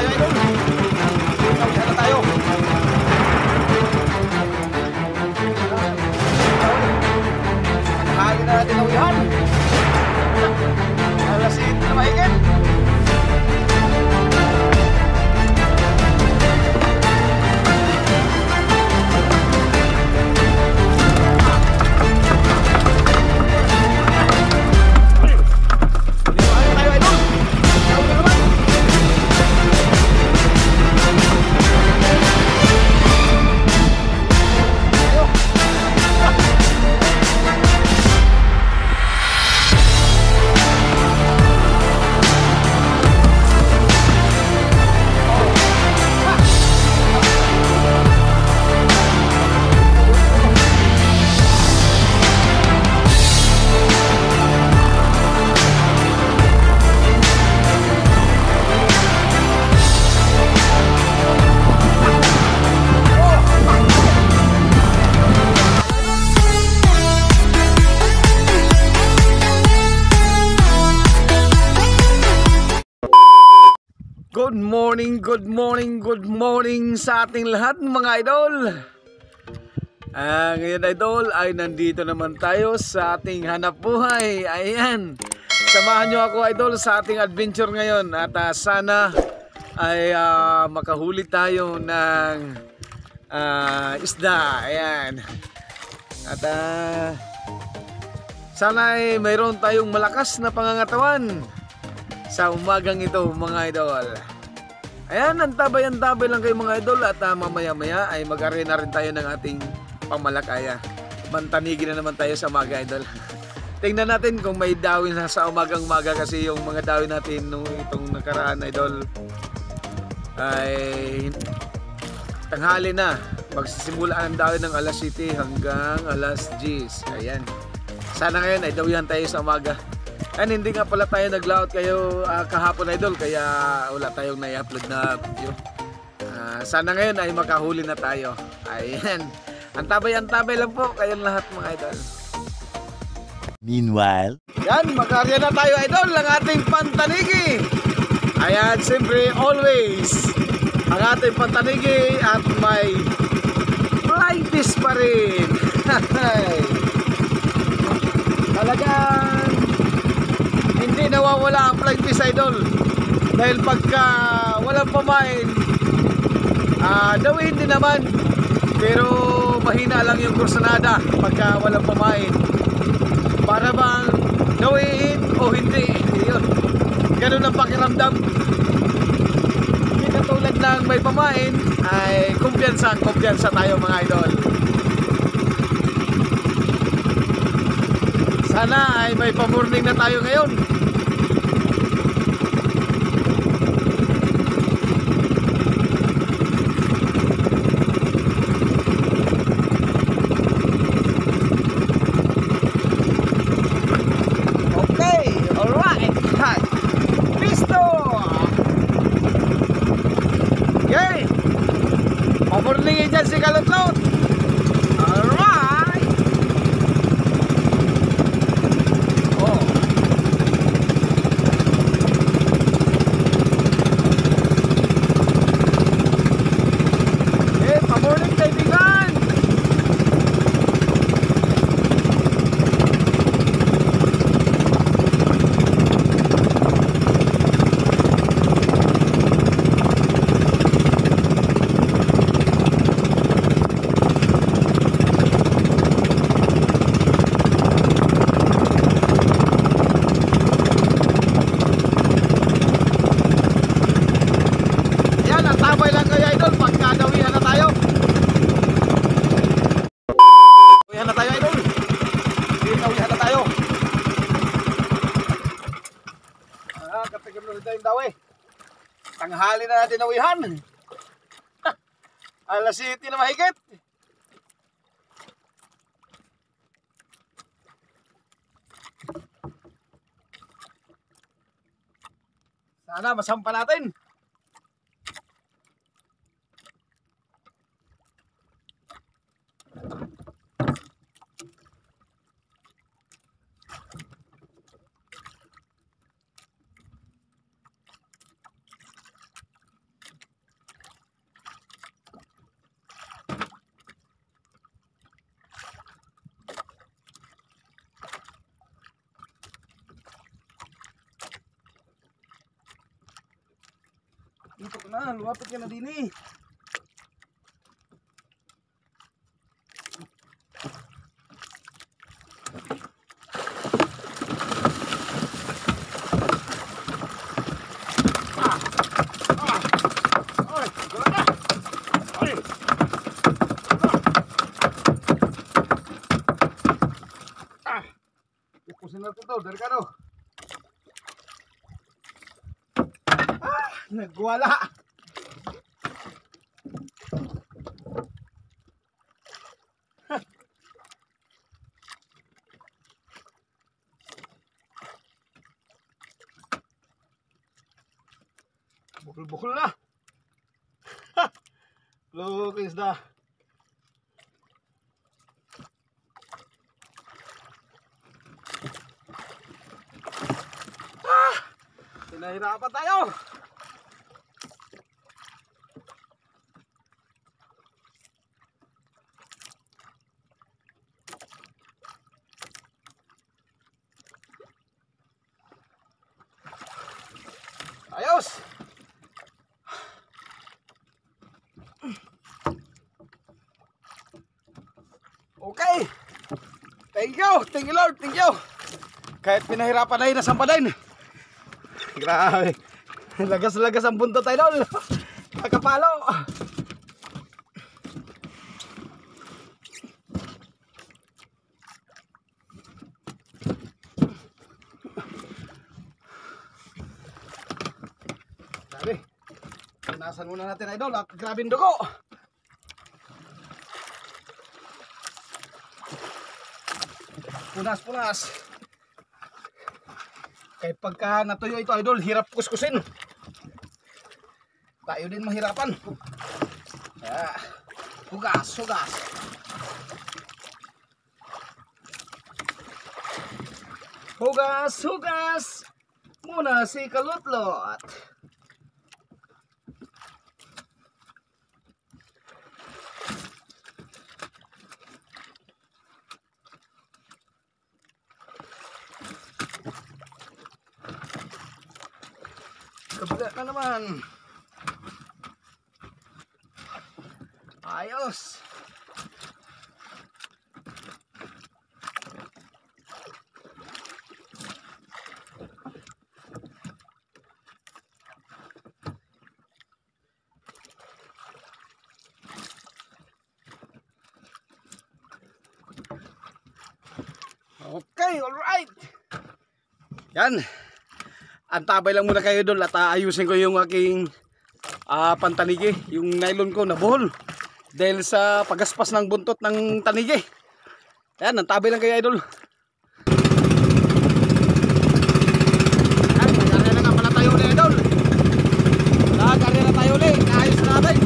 tayo idol. Uwihan na tayo. Hali na natin ang uwihan. Alas 7 na mahigit. Good morning sa ating lahat mga idol. Ngayon idol ay nandito naman tayo sa ating hanap buhay. Ayan, samahan nyo ako idol sa ating adventure ngayon. At sana ay makahuli tayo ng isda. Ayan. At sana ay mayroon tayong malakas na pangangatawan sa umagang ito mga idol. Ayan, antabay-antabay lang kayo mga idol. At mamaya-maya ay mag-arena rin tayo ng ating pamalakaya. Mantanigi na naman tayo sa umaga idol. Tingnan natin kung may dawin sa umagang-umaga. Kasi yung mga dawin natin nung itong nakaraan idol ay tanghali na. Magsisimula ang dawin ng alas 7 hanggang alas 10. Ayan, sana ngayon ay dawihan tayo sa umaga. And hindi nga pala tayo nag-layout kayo kahapon idol, kaya wala tayong na-upload na video. Sana ngayon ay makahuli na tayo. Ayan, antabay-antabay lang po kayong lahat mga idol. Meanwhile, yan, mag-arya na tayo idol ng ating pantanigi. Ayan, siyempre always ang ating pantanigi at may fly fish pa rin. Talagang hindi nawawala ang fly fish idol. Dahil pagka walang pamain, dawihin din naman. Pero mahina lang yung kursanada pagka walang pamain. Para bang dawihin o hindi. Yun, ganun ang pakiramdam. Hindi katulad ng may pamain ay kumpiyansa tayo mga idol. Sana ay may pamorning na tayo ngayon. Okay, alright. Listo. Okay, pamorningin dyan si Kalutlot. Alright. Tanghali na natin nawihan. Alas 7 na mahigit. Sana masampa natin. Dito ka na, lumapit ka na din eh. Pusin natin ito, delikado. Nagwala. Bukol-bukol na. Look is the Pinahirapan tayo. Ayos. Okay. Thank you Lord, thank you. Kahit pinahirapan na yun, nasampa din. Grabe. Lagas-lagas ang buntot tayo doon. Nakapalo. Grabe. Punasan muna natin idol. Grabe yung dugo. Punas-punas. Kahit pagka natuyo ito idol, hirap kuskusin. Tayo din mahirapan. Hugas, hugas. Hugas, hugas. Muna si kalutlot. Kabila na naman. Ayos. Okay, alright. Yan. Antabay lang muna kayo doon at ayusin ko yung aking pantanigi. Yung nylon ko nabuhol dahil sa pagaspas ng buntot ng tanigi. Yan, antabay lang kayo idol. Yan, nag-arena na pala tayo ulit idol. Nag-arena tayo ulit. Naayos na natin.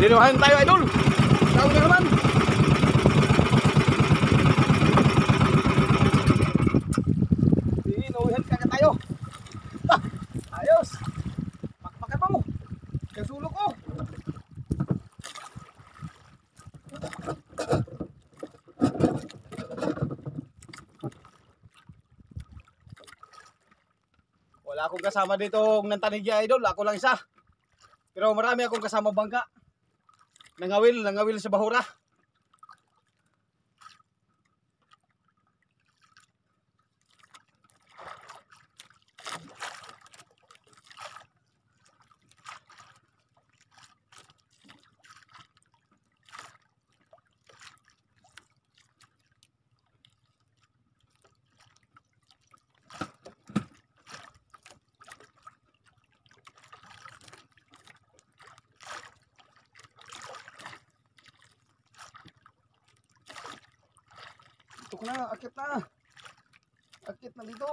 Dinuhan tayo idol. Tawag na naman. Dinuhan ka tayo. Ayos. Pakpakan mo. Kasulo ko. Wala akong kasama dito ng tanigya idol. Ako lang isa. Pero marami akong kasama bangka. Nangawil sa bahura. na, akit na. Akit na dito.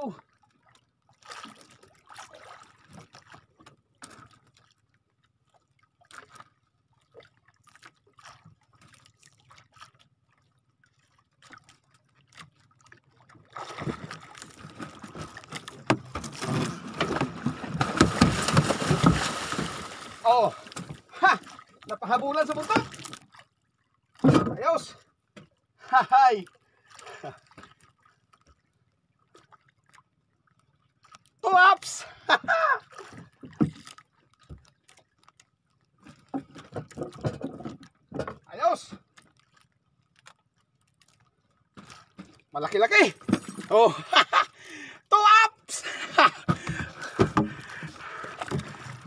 Oh, ha! Napahabulan sa buntot. Ayos. Hahay. Two ups. Ayos. Malaki-laki. Oh. Two ups.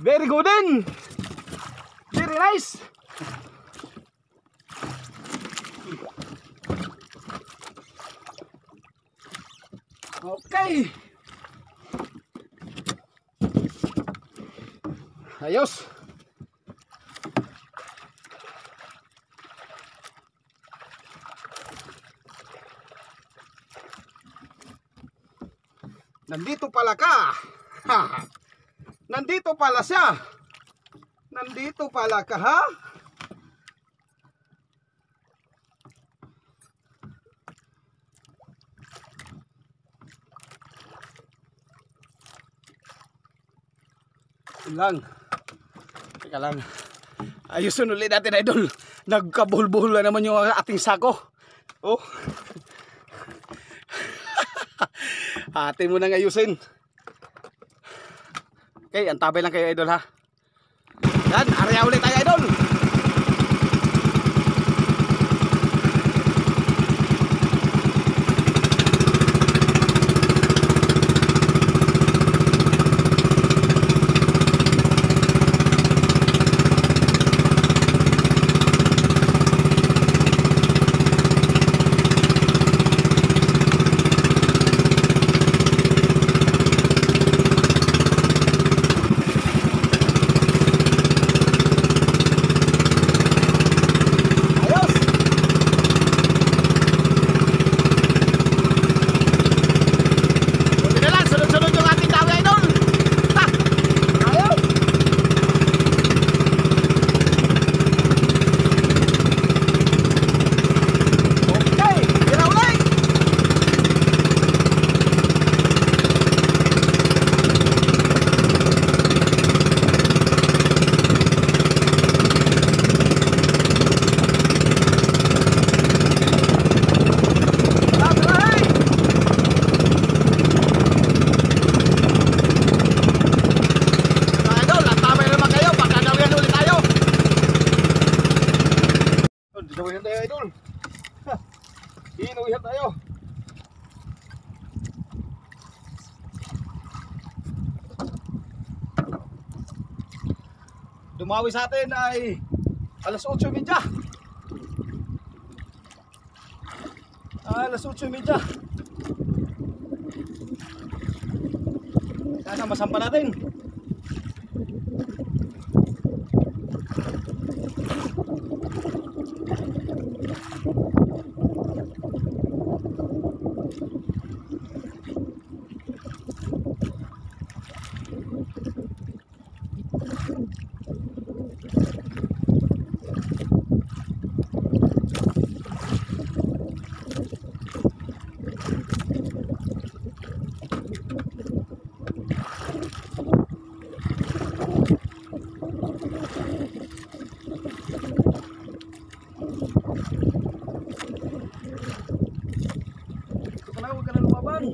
Very good din. Very nice. Okay. Ayos. Nandito pala ka. Nandito pala siya. Nandito pala ka, ha? Lang. Teka lang. Ayusin ulit natin, idol. Nagkabuhol-buhol na naman yung ating sako. Oh. Atin mo nang ayusin. Okay, antabay lang kayo, idol, ha. Yan, area ulit tayo, idol. Inuwihan tayo, idol. Inuwihan tayo. Dumawi sa atin ay alas 8:30. Alas 8:30. Sana masampa natin. Huwag ka na lumaban.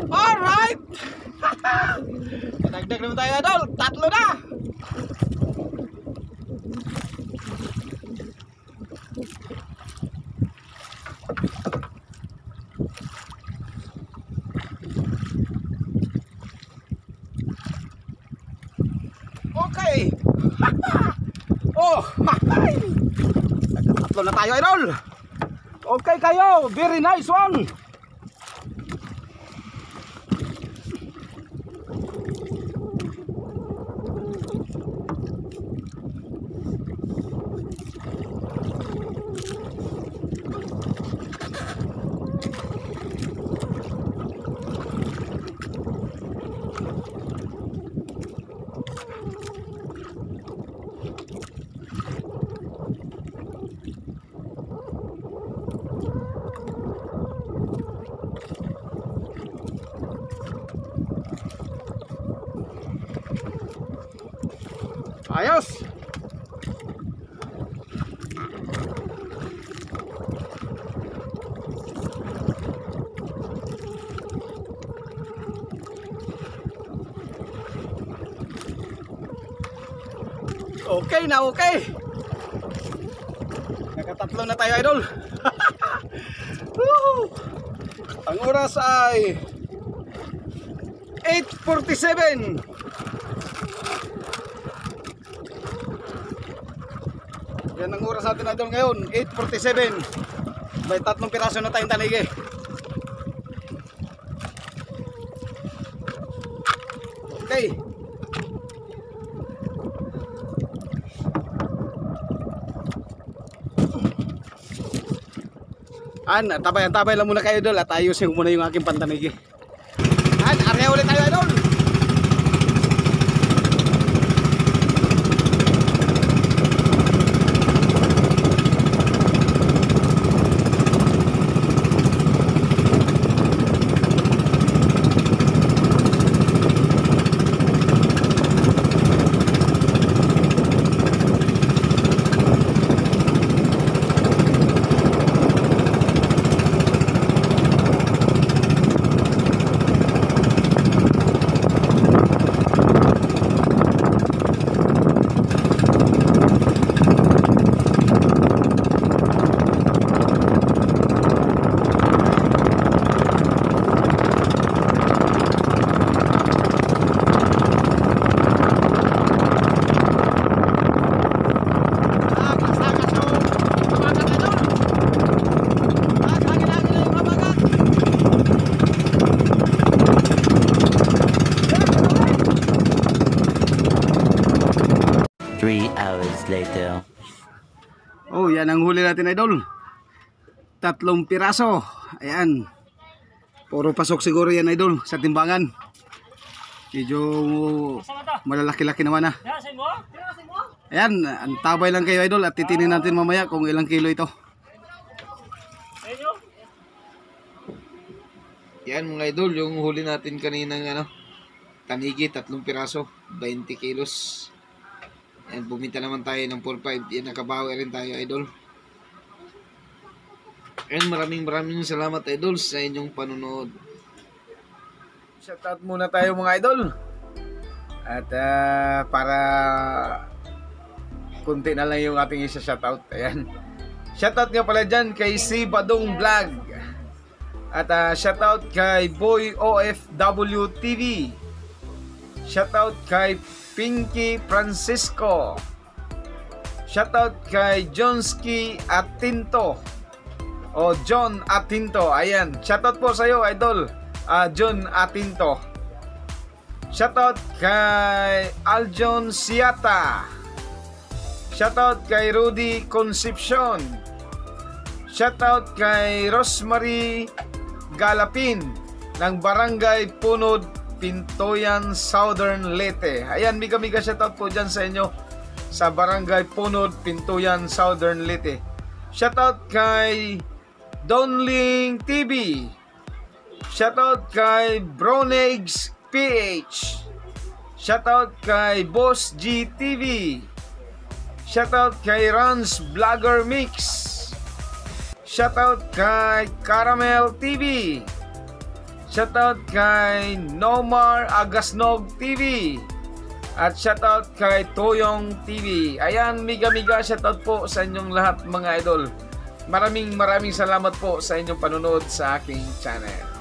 Alright! Dagdag naman tayo, idol. Tatlo na! Okay. Oh, tatlo na tayo, idol. Okay kayo, very nice one. Ayos. Okay na, okay. Nakatatlo na tayo, idol. Woo! Ang oras ay 8:47. Yan ang oras natin, idol, ngayon 8:47. May 3 piraso na tayong tanigi. Okay. Tabay lang muna kayo, idol, at ayusin ko muna yung aking pantanigi. Area ulit tayo, idol. Later. Oh, yan ang huli natin, idol. 3 piraso. Ayan. Puro pasok siguro yan, idol, sa timbangan. Medyo malalaki-laki naman, ha. Ayan, ang tabay lang kayo, idol, at titinin natin mamaya kung ilang kilo ito. Yan mga idol, yung huli natin kaninang tanigi, 3 piraso, 20 kilos. Yan, bumita naman tayo ng 4-5. Yan, nakabawi rin tayo, idol. And maraming salamat, idol, sa inyong panonood. Shoutout muna tayo, mga idol. At para kunti na lang yung ating isa-shoutout. Ayan. Shoutout nga pala dyan kay Si Badong Vlog. At shoutout kay Boy OFW TV. Shoutout kay Pinky Francisco. Shoutout kay Jonski Atinto o John Atinto. Ayan, shoutout po sa iyo, idol, John Atinto. Shoutout kay Aljon Siata. Shoutout kay Rudy Concepcion. Shoutout kay Rosemary Galapin ng Barangay Punod, Pintoyan, Southern Leyte. Ayan, miga shoutout po dyan sa inyo sa Barangay Punod, Pintoyan, Southern Leyte. Shoutout kay Donling TV. Shoutout kay Bronegs PH. Shoutout kay Boss G TV. Shoutout kay Rans Vlogger Mix. Shoutout kay Caramel TV. Shoutout kay Nomar Agasnog TV. At shoutout kay Toyong TV. Ayan, miga shoutout po sa inyong lahat, mga idol. Maraming salamat po sa inyong panonood sa aking channel.